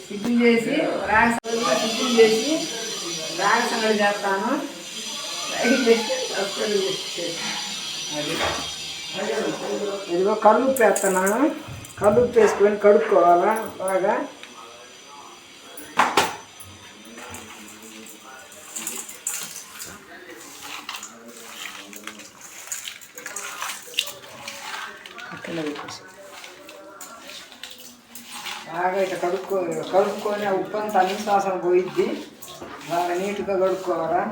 సిద్ధం చేసి సిద్ధం చేసి రాగి సంగతి చేస్తాను. ఇదిగో కల్లుప్పు వేస్తున్నాను. కల్లుప్పు వేసుకొని కడుక్కోవాలా బాగా. బాగా ఇట్లా కలుపుకొని ఆ ఉప్పు అంతా నిశ్వాసం పోయిద్ది. బాగా నీట్గా కడుక్కోవాలా.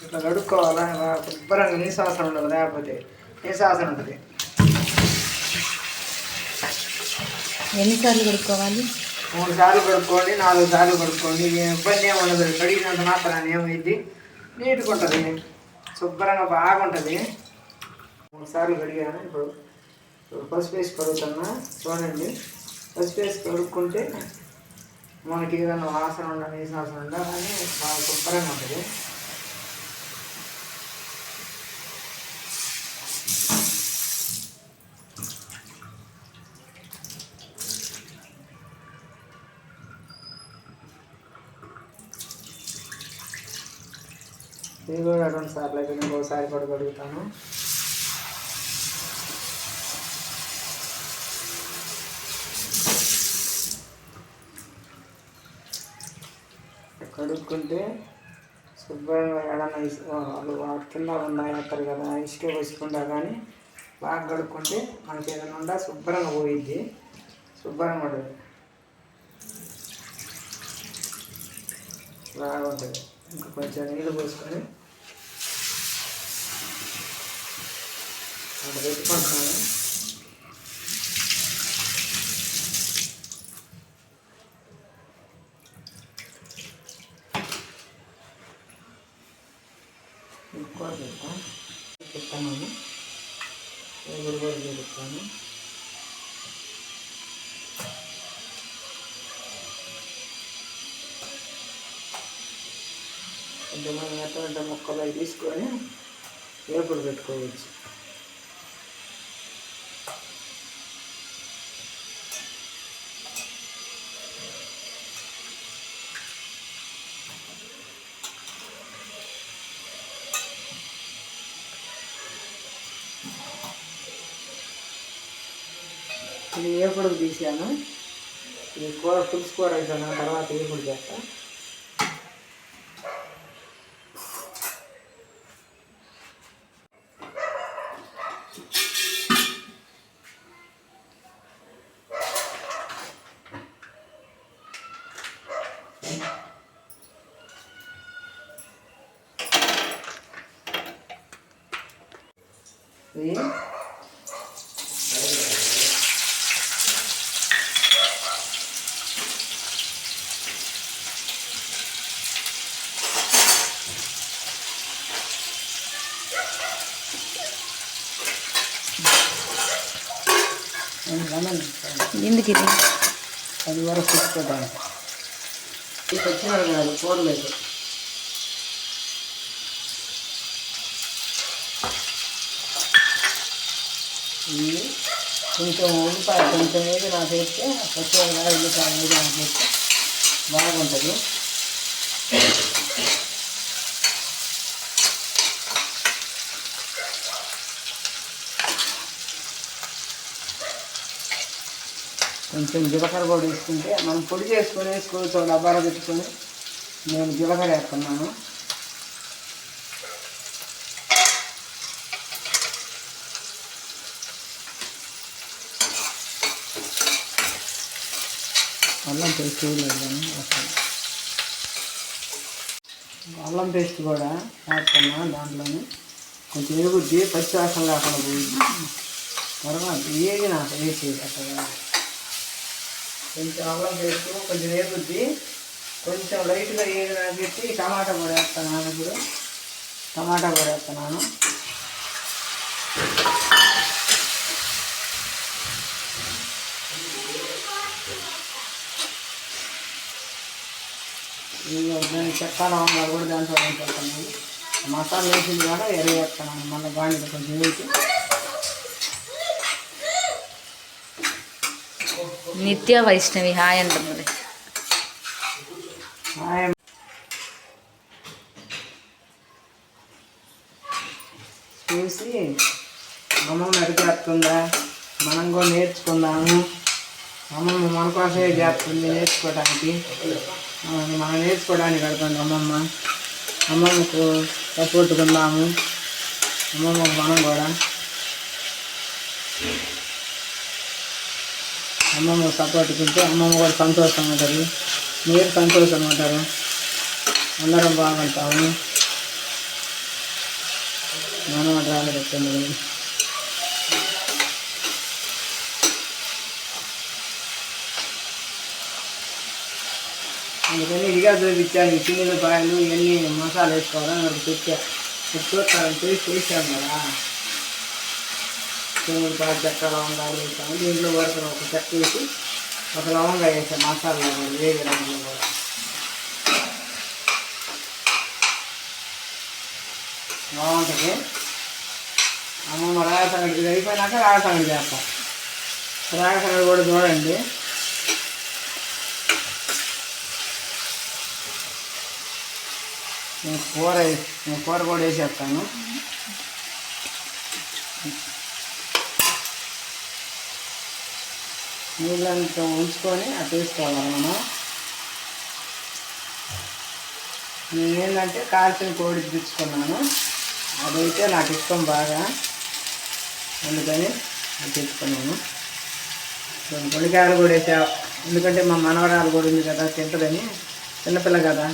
ఇట్లా కడుక్కోవాలా. శుభ్రంగా నిశ్వాసం ఉండదు, లేకపోతే నిశ్వాసం ఉంటుంది. ఎన్నిసార్లు కడుక్కోవాలి? 3 సార్లు కడుక్కోండి, 4 సార్లు కడుక్కోండి. ఇబ్బంది ఏమి ఉండదు. కడిగినంత మాత్రాన్ని ఏమైంది, నీట్గా ఉంటుంది, శుభ్రంగా బాగుంటుంది. 3 సార్లు కడిగాను. ఇప్పుడు పసుపు వేసి కడుగుతున్నా. చూడండి, పసుపు వేసి కడుక్కుంటే మనకి ఏదైనా వాసన ఉండాలి, నిశ్వాసం ఉండాలి, కానీ బాగా శుభ్రంగా ఉంటుంది. ఇది కూడా 2 సార్లు అయిపోయింది. ఇంకోసారి కూడా కడుగుతాను. కడుక్కుంటే శుభ్రంగా ఏడన్నా వాళ్ళు కింద ఉన్నాయి అంటారు కదా, ఇసుక వేసుకుంటా కానీ బాగా కడుక్కుంటే మనకి ఏదైనా ఉండా శుభ్రంగా పోయిద్ది, శుభ్రంగా ఉంటుంది, బాగా ఉంటుంది. ఇంకా కొంచెం నీళ్ళు పోసుకొని అక్కడ పెట్టుకుంటున్నాను. ఎక్కువ పెడతాను, ఎగురు కూడా పెడతాను. కొంచెం ఎటువంటి ముక్కలు అవి తీసుకొని వేపుడు పెట్టుకోవచ్చు. ఇది వేపుడుకు తీసాను. ఇది కూర పులుసు కూర అయిపోయిన తర్వాత వేపుడు చేస్తా. ఇది ఎందుకు ఇది అది వరకు తెచ్చుకోవడానికి ఇది వచ్చినారు కాదు కూరలేదు. ఇది కొంచెం ఉల్లిపాయ కొంచెం ఏది నాకు వేస్తే పచ్చిమిరపకాయ ఉల్లిపాయ ఏది నాకు వేస్తే బాగుంటుంది. కొంచెం జీలకర్ర కూడా వేసుకుంటే మనం పొడి చేసుకొని వేసుకోవచ్చు. డబ్బాలో పెట్టుకొని నేను జీలకర్ర వేస్తున్నాను. అల్లం పేస్ట్ వేయలేదని అల్లం పేస్ట్ కూడా వేస్తున్నా. దాంట్లోనే కొంచెం వేగుద్ది, పచ్చి వాసన లేకుండా పోయింది. తర్వాత ఏది నాకు వేసేది అట్లా కొంచెం అల్లం పేస్ట్ కొంచెం వేగుద్ది. కొంచెం లైట్గా ఏదైనా పెట్టి టమాటా పొడి వేస్తున్నాను. ఇప్పుడు టమాటా పొడి వేస్తున్నాను. దాన్ని చెక్క లవంగా కూడా దాంట్లో వేసేస్తున్నాను. మసాలా వేసింది కూడా ఎరవేస్తున్నాను. మళ్ళీ బాండి కొంచెం వేసి నిత్య వైష్ణవి హాయ్ అంటున్నది. చూసి అమ్మమ్మ అడిగేస్తుందా, మనం కూడా నేర్చుకుందాము. అమ్మమ్మ మన కోసమే చేస్తుంది నేర్చుకోవడానికి. మనం నేర్చుకోవడానికి అడుగుతుంది అమ్మమ్మ. అమ్మమ్మకు సపోర్ట్గా ఉందాము. అమ్మమ్మకు మనం కూడా అమ్మమ్మ సపోర్ట్ ఉంటే అమ్మమ్మ కూడా సంతోషంగా ఉంటుంది, మీరు సంతోషంగా ఉంటారు, అందరం బాగుంటాము. మనం రాళ్ళు పెట్టండి. అందుకని ఇదిగా చూపించాను. చిన్నులపాయలు ఇవన్నీ మసాలా వేసుకోవాలని నాకు చూస్తాను చేసాను కదా. చిన్నులపాయ చెక్క లవంగాలు వేసాము. దీంట్లో వరకు ఒక చెక్క వేసి ఒక లవంగా వేసాను. మసాలా కూడా వేరే రంగులో కూడా బాగుంటుంది. అమ్మమ్మ రాగ సంగటి అయిపోయినాక రాగ సంగటి చేస్తాం. రాగ సంగటి కూడా చూడండి. నేను కూర కూడా వేసేస్తాను. నీళ్ళంతా ఉంచుకొని అటు వేసుకోవాలి మనం. నేనేంటంటే కాల్చిన కోడి తెచ్చుకున్నాను. అదైతే నాకు ఇష్టం బాగా, అందుకని అది తెచ్చుకున్నాను. పొడికాయలు కూడా వేసా, ఎందుకంటే మా మనవరాలు కూడా ఉంది కదా, తింటుందని. చిన్నపిల్ల కదా.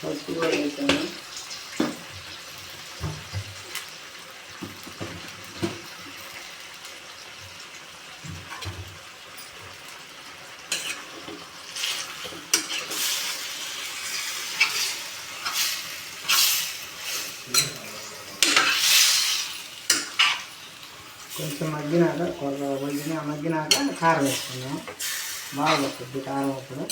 పసుపు కూడా వేసాను. కొంచెం మగ్గినాక కారం వేసుకున్నాం. బాగా వస్తుంది కారం. అప్పుడు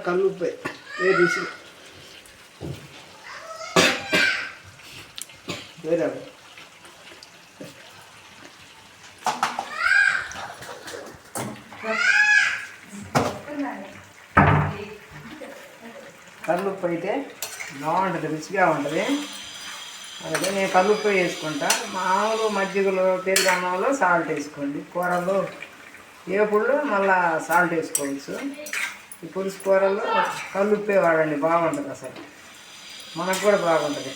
కల్లుప్పు వేసి వేరే కల్లుప్పు అయితే బాగుంటుంది, రుచిగా ఉంటుంది. అదే నేను కల్లుప్పు వేసుకుంటా. మామూలు మజ్జిగలో పెరుగు అన్నంలో సాల్ట్ వేసుకోండి. కూరలో ఏపుళ్ళు మళ్ళా సాల్ట్ వేసుకోవచ్చు. ఈ పులుసు కూరల్లో కల్లుప్పే వాడండి, బాగుంటుంది. అసలు మనకు కూడా బాగుంటుంది.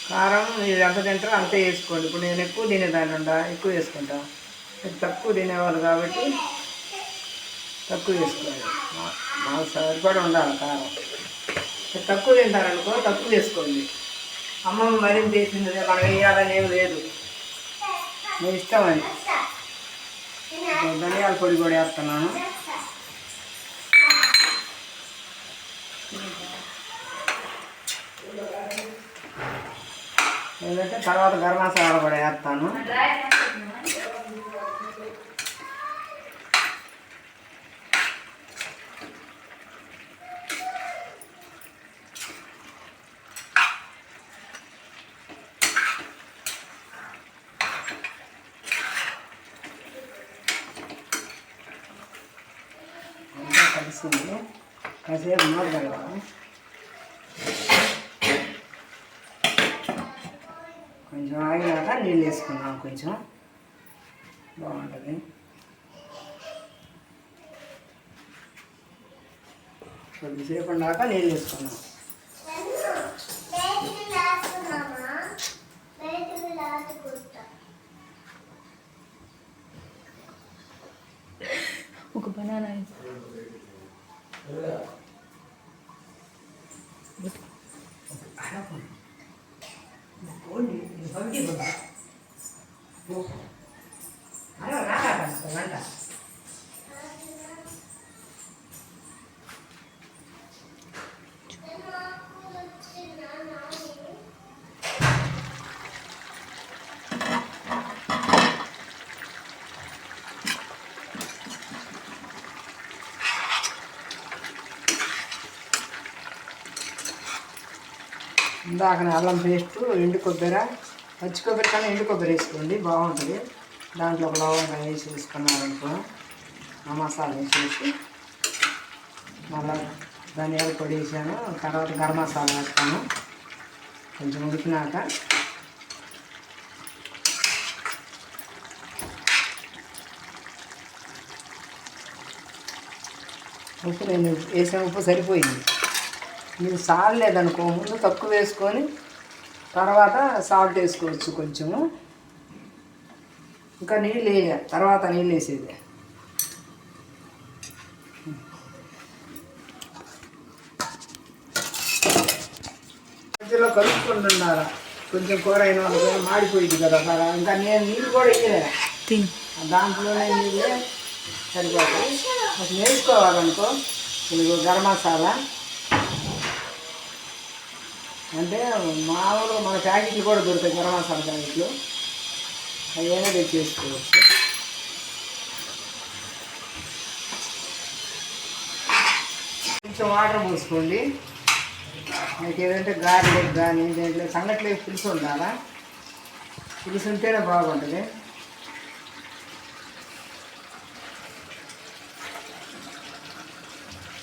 కారం మీరు ఎంత తింటారో అంతే వేసుకోండి. ఇప్పుడు నేను ఎక్కువ తినేదాన్ని ఎక్కువ వేసుకుంటా. తక్కువ తినేవాళ్ళు కాబట్టి తక్కువ వేసుకోండి. మాకు సరిపడా ఉండాలి కారం. తక్కువ తింటారనుకో తక్కువ వేసుకోండి. అమ్మమ్మ మరింత వేసింది, మనకి వేయాలని ఏం లేదు, మీ ఇష్టం అని. ధనియాల పొడి కూడా వేస్తున్నాను. ఏంటంటే తర్వాత గరం మసాలా కూడా వేస్తాను. అంతా కలిసింది. కాసేపు మూత పెడదాం. కొంచెం ఆగినాక నీళ్ళు వేసుకుందాం, కొంచెం బాగుంటుంది. కొద్దిసేపు ఉన్నాక నీళ్ళు వేసుకుందాం. ఒక బనానా ఇందాక అల్లం పేస్టు, ఎండు కొబ్బరి, పచ్చి కొబ్బరి కన్నా ఎండు కొబ్బరి వేసుకోండి, బాగుంటుంది. దాంట్లో ఒక లవంగా వేసి వేసుకున్నారనుకో, ఆ మసాలా వేసేసి మళ్ళీ ధనియాల పొడి వేసాను. తర్వాత గరం మసాలా వేస్తాను. కొంచెం ఉడికినాక ఉప్పు నేను వేసిన ఉప్పు సరిపోయింది. మీరు సాల్ట్ లేదనుకో ముందు తక్కువ వేసుకొని తర్వాత సాల్ట్ వేసుకోవచ్చు కొంచెము. ఇంకా నీళ్ళు వేయాలి, తర్వాత నీళ్ళు వేసేది. మధ్యలో కలుపుకుండా ఉండాలి. కొంచెం కూర అయిన వాళ్ళకి మాడిపోయింది కదా, ఇంకా నేను నీళ్ళు కూడా వేయలే, తిని దాంట్లోనే నీళ్ళే సరిపోతాయి. అసలు వేసుకోవాలనుకో ఇది గరం మసాలా అంటే మామూలు మన ప్యాకెట్లు కూడా దొరుకుతాయి, గరం మసాలా ప్యాకెట్లు, అవైనా తెచ్చేసుకోవచ్చు. కొంచెం వాటర్ పోసుకోండి. మీకు ఏదంటే గార్లిక్ కానీ దేంట్లో సంగట్లో పులుసు ఉండాలా, పులుసు ఉంటేనే బాగుంటుంది.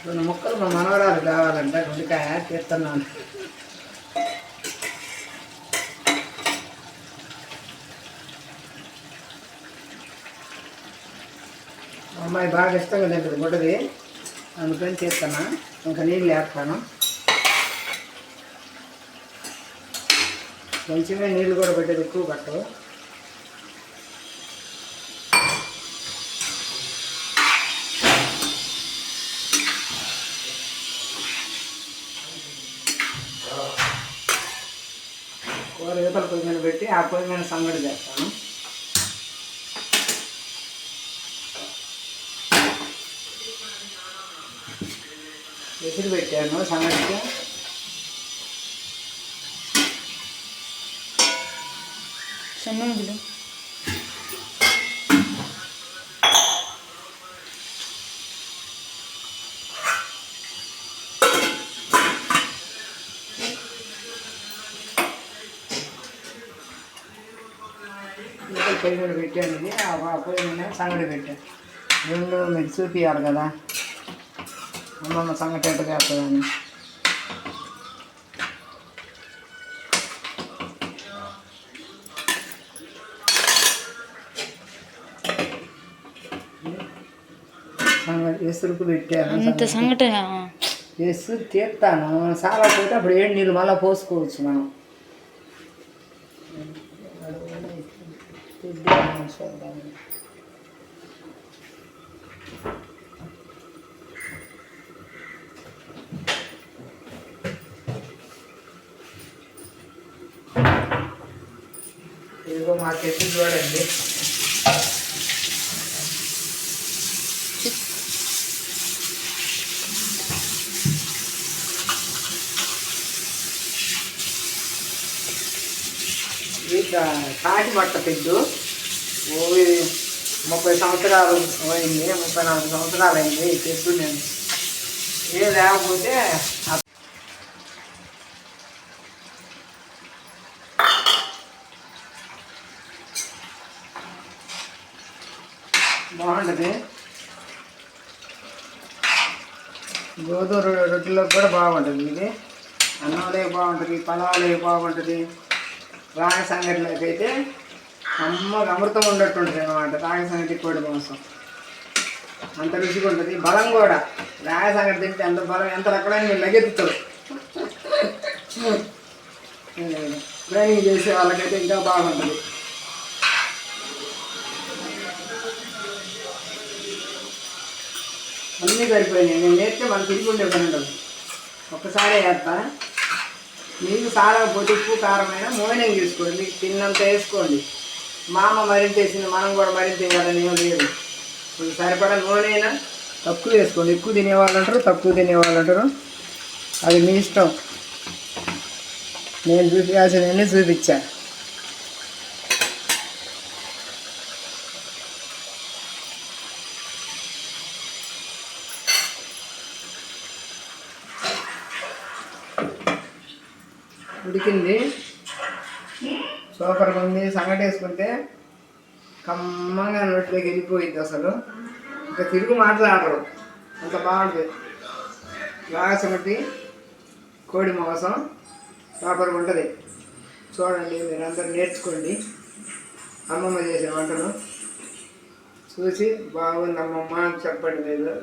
రెండు ముక్కలు మా మనవరాలు కావాలంటే గుండెకాయ తీస్తున్నాను. అమ్మాయి బాగా ఇష్టంగా తింటుంది గుడ్డది, అందుకని చేస్తాను. ఇంకా నీళ్ళు వేస్తాను. కొంచెమే నీళ్ళు కూడా పెట్టేది, ఎక్కువ పట్టు. కూర యువతల పొయ్యి మీద పెట్టి ఆ పొయ్యి మీద సంగడి చేస్తాను. ఎసురు పెట్టాను సంగడికి. సన్నగులు పొయ్యి మీద పెట్టాను. ఇది ఆ పొయ్యి మీద సంగడి పెట్టాను. రెండు మీకు చూపించాలి కదా అమ్మమ్మ సంగటి ఎంత చేస్తుందని. సంగటి ఎసురుకు పెట్టాను. అంత సంగటి ఎసు తీస్తాను. చాలా పోతే అప్పుడు ఏడు నీళ్ళు మళ్ళీ పోసుకోవచ్చు మనం. ఇదిగో మా చెట్టు చూడండి. కాటి పట్ట తెడ్డు 30 సంవత్సరాలు అయింది, 34 సంవత్సరాలు అయింది ఈ తెడ్డు. నేను ఏ లేకపోతే బాగుంటుంది. గోధుమ రొట్టెలకు కూడా బాగుంటుంది ఇది. అన్నంలోకి బాగుంటుంది, పలావులోకి బాగుంటుంది. రాగి సంగటిలోకి అయితే అమృతం ఉండట్టు ఉంటుంది అనమాట. రాగి సంగటి కోడి మాంసం అంత రుచిగా ఉంటుంది, బలం కూడా. రాగి సంగటి తింటే ఎంత బలం, ఎంత రకాలైన మీరు లగెత్తుతారు. ట్రైనింగ్ చేసే వాళ్ళకైతే ఇంకా బాగుంటుంది. అన్నీ సరిపోయినాయి. నేను నేర్చుకుంటే మన తిరిగి ఉండే పని ఉండదు. ఒక్కసారే వేస్తా. మీకు సారకపోతే ఉప్పు కారమైన మోయినం తీసుకోండి, మీకు తిన్నంత వేసుకోండి. మా అమ్మ మరింత వేసింది, మనం కూడా మరింత వేయాలని ఏం లేదు. కొంచెం సరిపడా నూనె అయినా తక్కువ వేసుకోండి. ఎక్కువ తినేవాళ్ళు అంటారు, తక్కువ తినేవాళ్ళు అంటారు, అది మీ ఇష్టం. నేను చూపించాల్సినవన్నీ చూపించా. ఉడికింది, సూపర్గా ఉంది. సంగటి వేసుకుంటే కమ్మగా నోట్లోకి వెళ్ళిపోయింది. అసలు ఇంకా తిరుగు మాట్లాడరు, అంత బాగుంటుంది. రాగి సంగటి కోడి మాంసం సూపర్గా ఉంటుంది. చూడండి, మీరు అందరూ నేర్చుకోండి. అమ్మమ్మ చేసిన వంటలు చూసి బాగుంది అమ్మమ్మ అని చెప్పండి. మీరు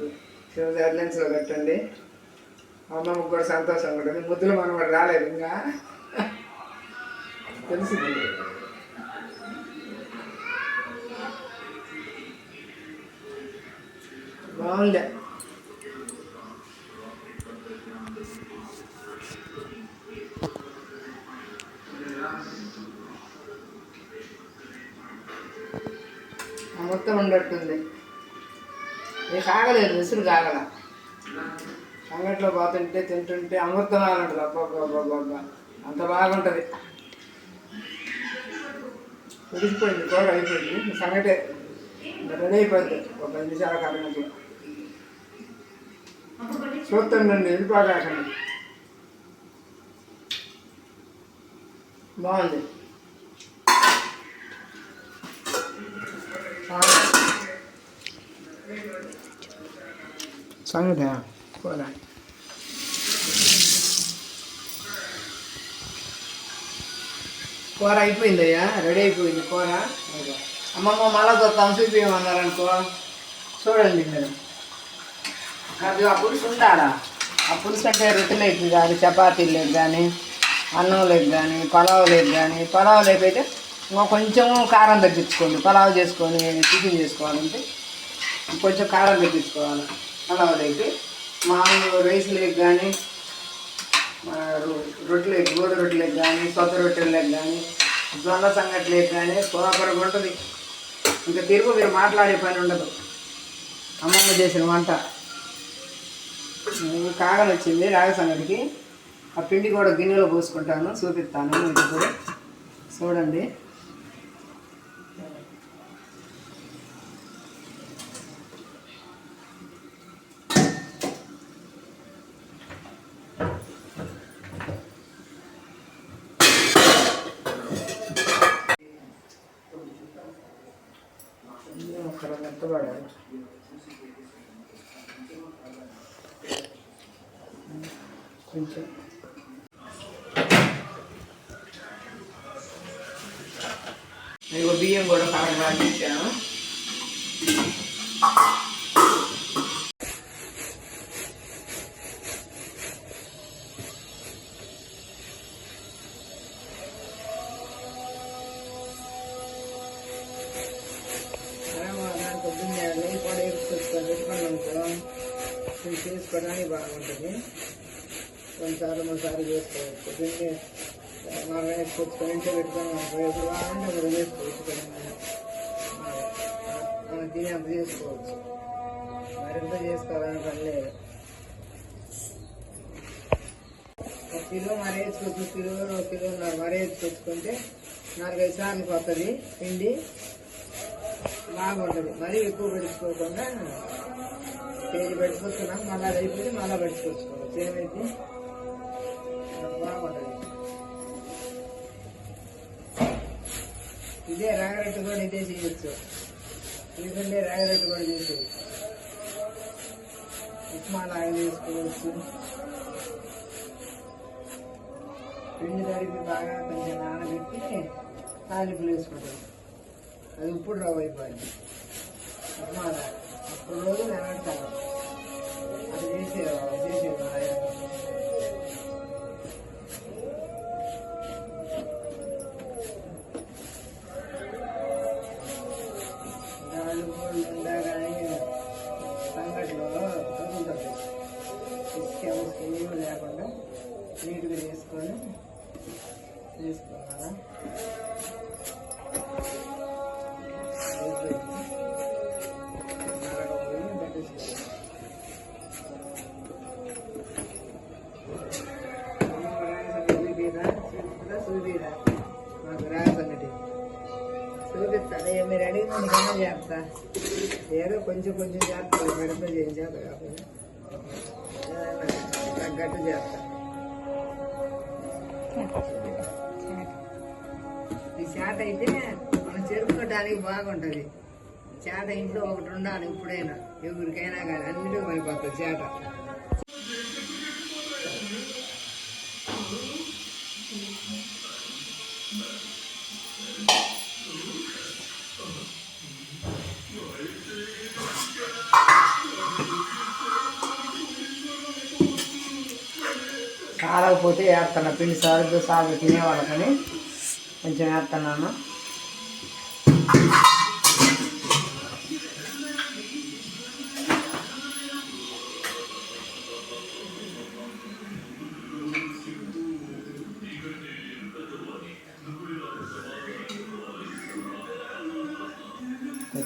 హెడ్లైన్స్లో పెట్టండి. అమ్మమ్మకు కూడా సంతోషంగా ఉంటుంది. ముద్దులు మనం కూడా రాలేదు ఇంకా, తెలిసింది. బాగుంది. మొత్తం ఉండట్టుంది. ఇది కాగలేదు, విసురు కాగల. సంగట్లో పోతుంటే తింటుంటే అమృతం ఉంటుంది. అబ్బా అంత బాగుంటుంది. ఉడికిపోయింది, కూర అయిపోయింది. సంగటే రెడీ అయిపోయింది. ఒక 5 నిమిషాల కారణంలో చూస్తుండండి, వెళ్ళిపోగాకండి. బాగుంది. సంగతి కూర కూర అయిపోయిందయ్యా, రెడీ అయిపోయింది కూర. అమ్మమ్మ మళ్ళా చూస్తాం చూపించమన్నారనుకో, చూడండి మీరు. అది ఆ పులుసు ఉండాలా. ఆ పులుసు అంటే రొట్టెలోకి కానీ, చపాతీలోకి కానీ, అన్నంలోకి కానీ, పలావులోకి కానీ. పలావులోకి అయితే ఇంకా కొంచెం కారం తగ్గించుకోండి. పలావు చేసుకొని టిఫిన్ చేసుకోవాలంటే కొంచెం కారం తగ్గించుకోవాలి. పలావులోకి మామూలు రైస్లోకి కానీ, రొట్టెలోకి, గోధుమ రొట్టెలోకి కానీ, సొంత రొట్టెలకు కానీ, జొన్న సంగట్లోకి కానీ సూపర్గా ఉంటుంది. ఇంకా తిరుగు మీరు మాట్లాడే పని ఉండదు. అమ్మమ్మ చేసిన వంట కాగని వచ్చింది రాగి సంగటికి. ఆ పిండి కూడా గిన్నెలో పోసుకుంటాను, చూపిస్తాను మీకు ఇప్పుడు. చూడండి. ఒక మెత్తబడాలి. కొంచెం ఇగో బియ్యం కూడా కారం ఇచ్చాను. పొద్దున్నే నెయ్యి కూడా వేసుకొచ్చుకొని పెట్టుకున్నానుకో, చేసుకోవడానికి బాగుంటుంది. 2 సార్లు 3 సార్లు చేసుకోవచ్చు. పొద్దున్నే మనం వేసుకొచ్చుకొని ఇంట్లో పెట్టుకొని ఎప్పుడు కావాలంటే అప్పుడు వేసుకోవచ్చు. మనం తినేంత చేసుకోవచ్చు, మరింత చేసుకోవాలని పని లేదు. 1 కిలో మరేసుకోవచ్చు, కిలోన్నర మరేసుకొచ్చుకుంటే 4-5 సార్లు పోతుంది పిండి, బాగుంటుంది. మరీ ఎక్కువ పెట్టుకోకుండా కేజీ పెట్టుకొచ్చుకున్నాం, మళ్ళీ అది అయిపోతే మళ్ళీ పెట్టుకొచ్చుకోవచ్చు. ఏమైంది, బాగుంటుంది. ఇదే రాగరొట్టె కూడా ఇదే చేయొచ్చు, ఎందుకంటే రాగరొట్టె కూడా చేసేది. ఉప్మా లాగా వేసుకోవచ్చు. పిండి తడిపి బాగా కొంచెం నానబెట్టి తాలింపులు వేసుకుంటాం. అది ఇప్పుడు రవ్వ అయిపోయింది ఉప్మా లాగా. అప్పుడు రోజు నిలబెడతాను అది చేసేది ఉండగానే సంగట్లో తగ్గుతుంది. ఏమీ లేకుండా నీట్గా చేసుకున్నారా. చూపిరా మాకు రాసంగటి చూపిస్తాను. మీరు అడిగిన నీకన్నా చేస్తా. ఏదో కొంచెం చేస్తాను. మెడతో చేయించేత కాకుండా తగ్గట్టు చేస్తా. ఈ చేట అయితే మనం చెరుపుకోవడానికి బాగుంటుంది. చేట ఇంట్లో ఒకటి ఉండాలి ఇప్పుడైనా, ఎవరికైనా కానీ అన్నిటికీ పడిపోతుంది చేట. కాలకపోతే వేస్తున్నా. పిండి సాగు తినేవాళ్ళకని కొంచెం వేస్తున్నాను.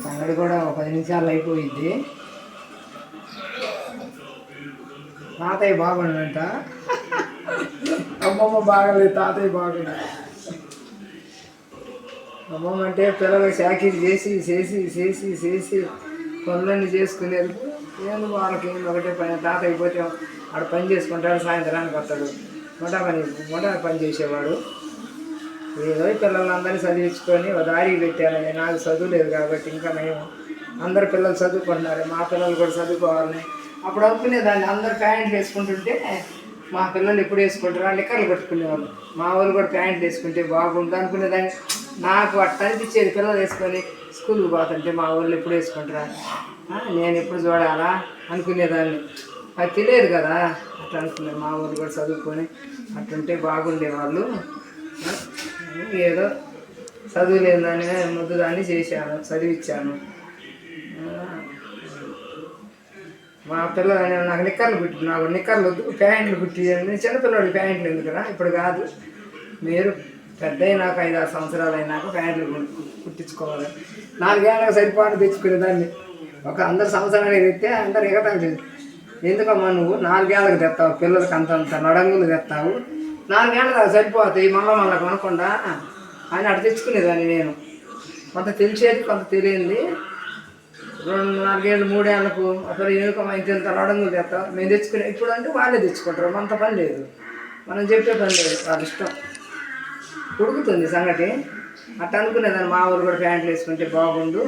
సంగడి కూడా ఒక 10 నిమిషాలు అయిపోయింది. తాతయ్య బాగుండంట. అమ్మమ్మ బాగలేదు, తాతయ్య బాగుంది. అమ్మమ్మ అంటే పిల్లలకు చాకరీ చేసి పనులన్నీ చేసుకునేది. ఏంది వాళ్ళకి ఒకటే పని. తాతయ్య పోతే ఆడ పని చేసుకుంటాడు, సాయంత్రానికి వస్తాడు. మొట పని చేసేవాడు. ఏదో పిల్లలందరినీ చదివించుకొని ఒక దారికి పెట్టాను. నాకు చదువు లేదు కాబట్టి ఇంకా మేము అందరు పిల్లలు చదువుకుంటున్నారు. మా పిల్లలు కూడా చదువుకోవాలని అప్పుడు అనుకునేదాన్ని. అందరు ప్యాంట్లు వేసుకుంటుంటే మా పిల్లలు ఎప్పుడు వేసుకుంటారు నిక్కర్లు కట్టుకునేవాళ్ళు. మా వాళ్ళు కూడా ప్యాంట్లు వేసుకుంటే బాగుండు అనుకునేదాన్ని. నాకు అట్లా అనిపించేది. పిల్లలు వేసుకొని స్కూల్కి పోతుంటే మా వాళ్ళు ఎప్పుడు వేసుకుంటారా, నేను ఎప్పుడు చూడాలా అనుకునేదాన్ని. అది తెలియదు కదా. అట్లా అనుకునేది. మా వాళ్ళు కూడా చదువుకొని అట్లుంటే బాగుండేవాళ్ళు. ఏదో చదువు లేదని ముద్దు దాన్ని చేశాను, చదివించాను. మా పిల్లలు నాకు నిక్కర్లు కుట్టి, నాకు నిక్కర్లు వద్దు ప్యాంట్లు కుట్టి. చిన్నపిల్లడు ప్యాంట్లు ఎందుకురా, ఇప్పుడు కాదు, మీరు పెద్ద అయినాక 5-6 సంవత్సరాలు అయినాక ప్యాంట్లు కుట్టించుకోవాలి. 4 ఏళ్ళకి సరిపాటు తెచ్చుకునేదాన్ని. అందరు సంవత్సరానికి తెస్తే అందరు ఎగతాండి. ఎందుకమ్మా నువ్వు 4 ఏళ్ళకి తెస్తావు, పిల్లలకి అంతంత నడంగులు తెస్తావు, 4 ఏళ్ళకి అది సరిపోతాయి మళ్ళీ కొనకుండా అని అటు తెచ్చుకునేదాన్ని. నేను కొంత తెలిసేది కొంత తెలియంది. 2-4 ఏళ్ళు 3 ఏళ్ళకు అసలు ఎందుకమ్మా ఇంత నడంగులు తెస్తావు, మేము తెచ్చుకునే. ఇప్పుడు అంటే వాళ్ళే తెచ్చుకుంటారు, మనతో పని లేదు, మనం చెప్పే పని లేదు, వాళ్ళ ఇష్టం. ఉడుకుతుంది సంగటి. అట్లా అనుకునేదాన్ని. మా ఊరు కూడా ప్యాంట్లు వేసుకుంటే బాగుండు.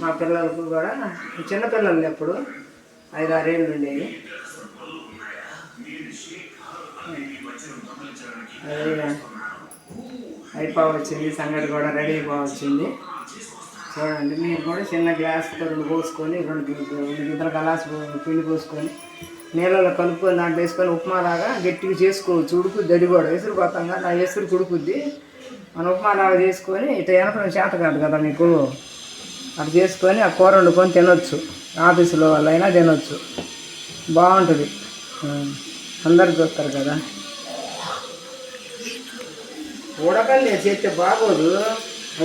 మా పిల్లలకు కూడా చిన్నపిల్లలు ఎప్పుడు 5-6 ఏళ్ళు ఉండేవి. అది అయిపోవచ్చింది. సంగటి కూడా రెడీ అయిపోవచ్చింది. చూడండి, మీరు కూడా చిన్న గ్లాస్తో 2 పోసుకొని 2 గిద్దల గ్లాసు పిండి పోసుకొని నీళ్ళలో కలుపుకొని దాంట్లో వేసుకొని ఉప్మాలాగా గట్టిగా చేసుకోవచ్చు. ఉడుకుద్ది. అది కూడా ఎసురు పోతాం కదా, ఆ ఎసురు కుడుకుద్ది. మనం ఉప్మాలాగా చేసుకొని ఇట్లా వెనకడం చేత కాదు కదా మీకు, అట్లా చేసుకొని ఆ కూర వండుకొని తినొచ్చు. ఆఫీసులో వాళ్ళైనా తినొచ్చు, బాగుంటుంది. అందరు చూస్తారు కదా. ఉడకండి చేస్తే బాగోదు,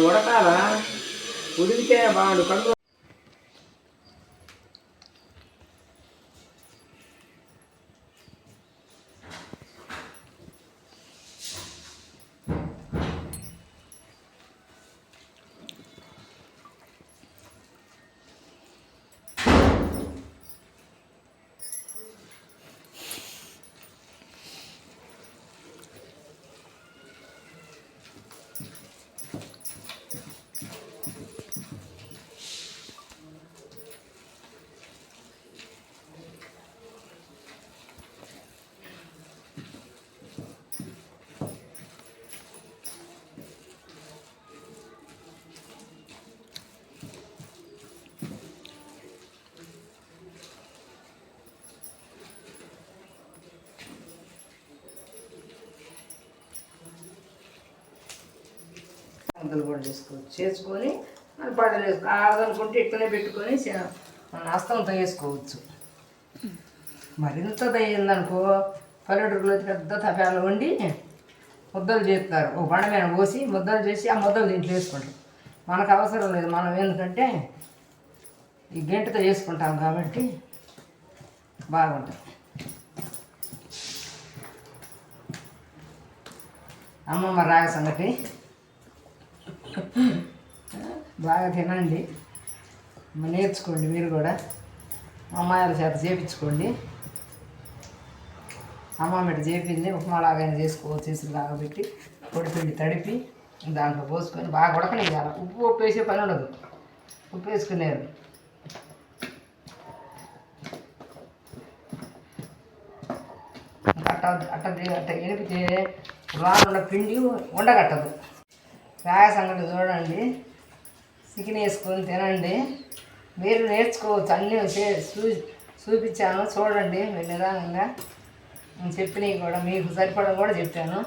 ఉడకాలా, ఉడికితే బాగుండు. కడుపు ముద్దలు కూడా చేసుకొని మన పడలు వేసుకో కాదనుకుంటే ఇట్లనే పెట్టుకొని మన హస్తంతో వేసుకోవచ్చు. మరింత దయ్యిందనుకో పల్లెటూరులో పెద్ద తపాలు వండి ముద్దలు చేస్తారు. ఒక బండ మీద పోసి ముద్దలు చేసి ఆ ముద్దలు దీంట్లో వేసుకుంటాం. మనకు అవసరం లేదు, మనం ఎందుకంటే ఈ గంటతో వేసుకుంటాం కాబట్టి బాగుంటుంది. అమ్మమ్మ రాగ సంగతి బాగా తినండి, నేర్చుకోండి. మీరు కూడా అమ్మాయిల చేత చేపించుకోండి. అమ్మ మెట చేపింది ఉప్మాలాగైనా చేసుకోవచ్చు. ఇసులాగా పెట్టి పొడిపిండి తడిపి దాంట్లో పోసుకొని బాగా ఉడకనియాలి. ఉప్పు వేసే పని ఉండదు, ఉప్పు వేసుకునేది. అట్ట ఎనిపితే రానున్న పిండి ఉండగట్టదు. రాయ సంగటి చూడండి, చికెన్ వేసుకొని తినండి. మీరు నేర్చుకోవచ్చు. అన్నీ చూపించాను చూడండి. మీరు నిదానంగా చెప్పినవి కూడా మీకు సరిపడం కూడా చెప్పాను.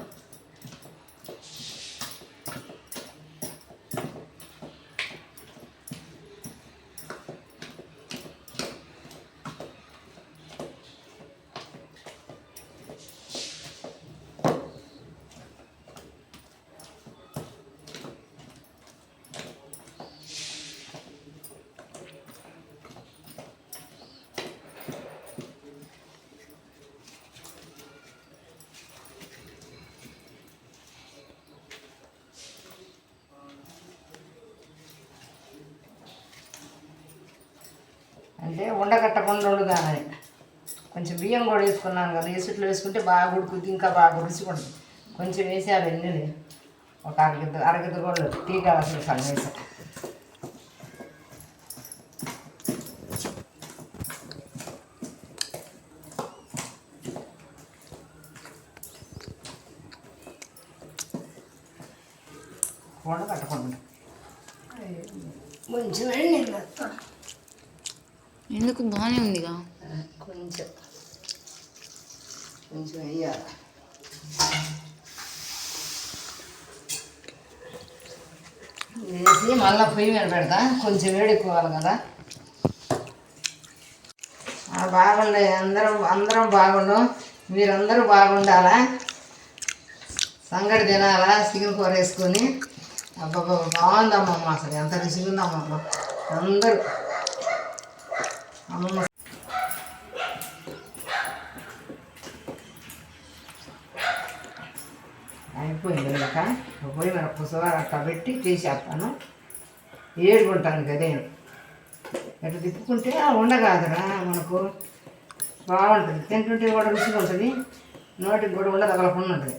అంటే ఉండగట్టకుండా ఉండగానే కొంచెం బియ్యం కూడా వేసుకున్నాను కదా, ఎసుట్లో వేసుకుంటే బాగా ఉడుకుద్ది, ఇంకా బాగా రుచిగా ఉంటుంది. కొంచెం వేసారు ఎన్ని ఒక అరగిద్ద కూడా టీ కావాల్సిన సగం వేసాను. ఉండగట్టకుండా కొంచెం నీళ్ళు ఎందుకు బాగానే ఉందిగా, కొంచెం వేయాలి. వేసి మళ్ళీ పొయ్యి మీద పెడతా, కొంచెం వేడెక్కువాలి కదా. బాగుండే, అందరం బాగుండు. మీరందరూ బాగుండాలా, సంగటి తినాలా, చికెన్ కూర వేసుకొని. అబ్బాబా బాగుందమ్మమ్మ, అసలు ఎంత రుచిగా ఉందమ్మమ్మ. అందరూ అమ్మమ్మ అయిపోయింది. ఇంకా పోయి మన పుసవారు అట్లా పెట్టి తీసేస్తాను. ఏడుకుంటాను కదా, ఎట్లా తిప్పుకుంటే ఉండగాదురా మనకు బాగుంటుంది. తింటుంటే కూడా రుచిగా ఉంటుంది, నోటికి కూడా ఉండదగలకుండా ఉంటుంది.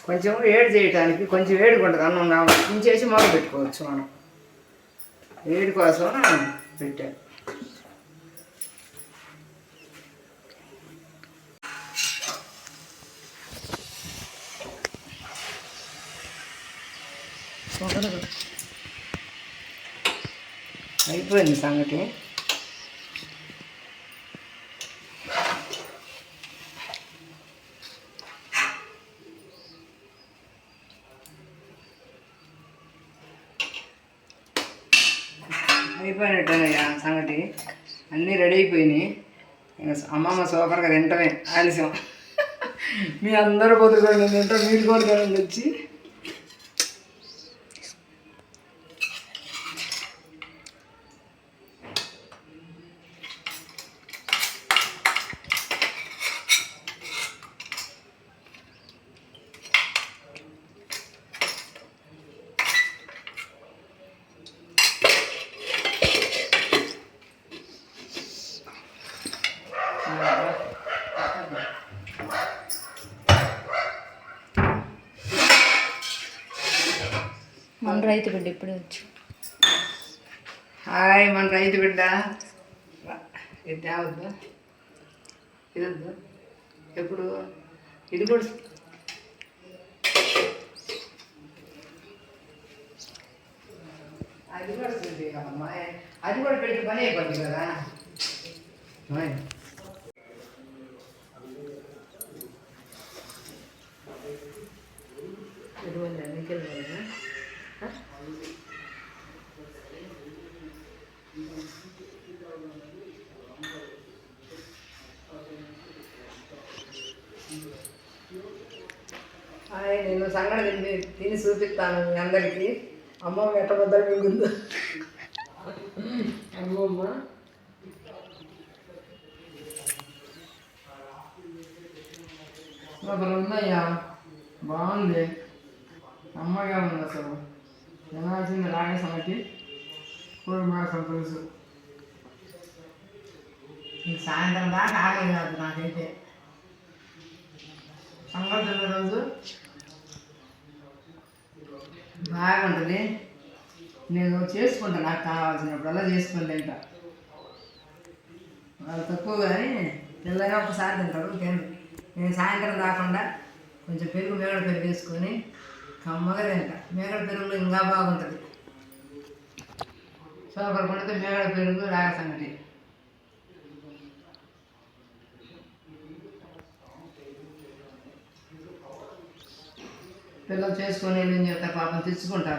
కొంచెం వేడి చేయడానికి కొంచెం వేడిగా ఉంటుంది అన్నం, ఇంచేసి మొదలు పెట్టుకోవచ్చు మనం. వేడి కోసం పెట్టాను. అయిపోయింది సంగటి. అయిపోయినట్టేనయ్యా సంగటి, అన్నీ రెడీ అయిపోయినాయి. ఇంకా అమ్మమ్మ సూపర్గా తింటమే ఆలస్యం. మీ అందరూ పొద్దుకోండి తింటాం, మీరు కూడా తినండి వచ్చి. మన రైతు బిడ్డ ఇప్పుడే వచ్చు. హాయ్ మన రైతు బిడ్డ. ఇది తేవద్దు, ఇది వద్దు. ఎప్పుడు ఇది కూడా అది కూడా వస్తుంది కదమ్మా. అది కూడా పెట్టి పని అయిపోద్ది కదా. నేను సంగడి తిని చూపిస్తాను మీ అందరికీ. అమ్మ ఎట్టబద్దలు మింగుందో. అమ్మమ్మ అసలు ఉందయ్యా, బాగుంది, అమ్మగా ఉంది. అసలు తినాల్సింది రాగే సంగతి కూడా మాసం తెలుసు. సాయంత్రం దాకా ఆగేది కాదు నాకైతే. సంగతి రోజు బాగుంటుంది. నేను చేసుకుంటా, నాకు కావాల్సినప్పుడల్లా చేసుకొని తింటా. వాళ్ళు తక్కువ కానీ పిల్లగా ఒకసారి తింటారు. నేను సాయంత్రం కాకుండా కొంచెం పెరుగు, మేగడ పెరుగు వేసుకొని కమ్మగా తింటా. మేగడ పెరుగులో ఇంకా బాగుంటుంది. సూపర్ పడితే మేగడ పెరుగు రాగ సంగటి. పిల్లలు చేసుకొని ఏం చేస్తారు పాపం, తెచ్చుకుంటారు.